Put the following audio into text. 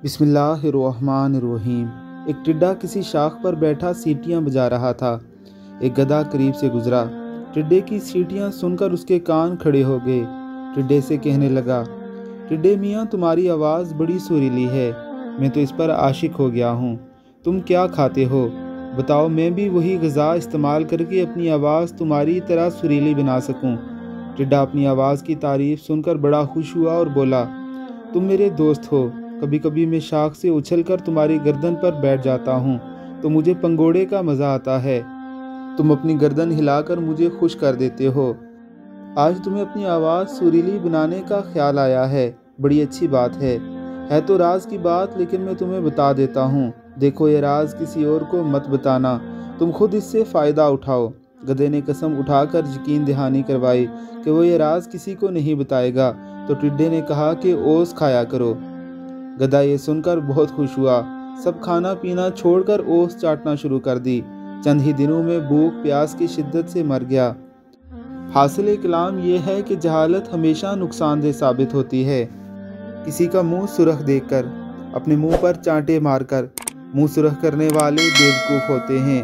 बिस्मिल्लाहिर्रहमानिर्रहीम। एक टिड्डा किसी शाख पर बैठा सीटियां बजा रहा था। एक गधा करीब से गुजरा। टिड्डे की सीटियां सुनकर उसके कान खड़े हो गए। टिड्डे से कहने लगा, टिड्डे मियाँ, तुम्हारी आवाज़ बड़ी सुरीली है, मैं तो इस पर आशिक हो गया हूँ। तुम क्या खाते हो बताओ, मैं भी वही ग़िज़ा इस्तेमाल करके अपनी आवाज़ तुम्हारी तरह सुरीली बना सकूँ। टिड्डा अपनी आवाज़ की तारीफ़ सुनकर बड़ा खुश हुआ और बोला, तुम मेरे दोस्त हो। कभी कभी मैं शाख से उछलकर तुम्हारी गर्दन पर बैठ जाता हूँ तो मुझे पंगोड़े का मज़ा आता है। तुम अपनी गर्दन हिलाकर मुझे खुश कर देते हो। आज तुम्हें अपनी आवाज़ सुरीली बनाने का ख्याल आया है, बड़ी अच्छी बात है तो राज की बात, लेकिन मैं तुम्हें बता देता हूँ। देखो, ये राज किसी और को मत बताना, तुम खुद इससे फ़ायदा उठाओ। गधे ने कसम उठाकर यकीन दहानी करवाई कि वो ये राज किसी को नहीं बताएगा। तो टिड्डे ने कहा कि ओस खाया करो। गधा ये सुनकर बहुत खुश हुआ। सब खाना पीना छोड़कर ओस चाटना शुरू कर दी। चंद ही दिनों में भूख प्यास की शिद्दत से मर गया। हासिल कलाम ये है कि जहालत हमेशा नुकसानदेह साबित होती है। किसी का मुंह सुरख देखकर, अपने मुंह पर चांटे मारकर, मुंह सुरख करने वाले बेवकूफ़ होते हैं।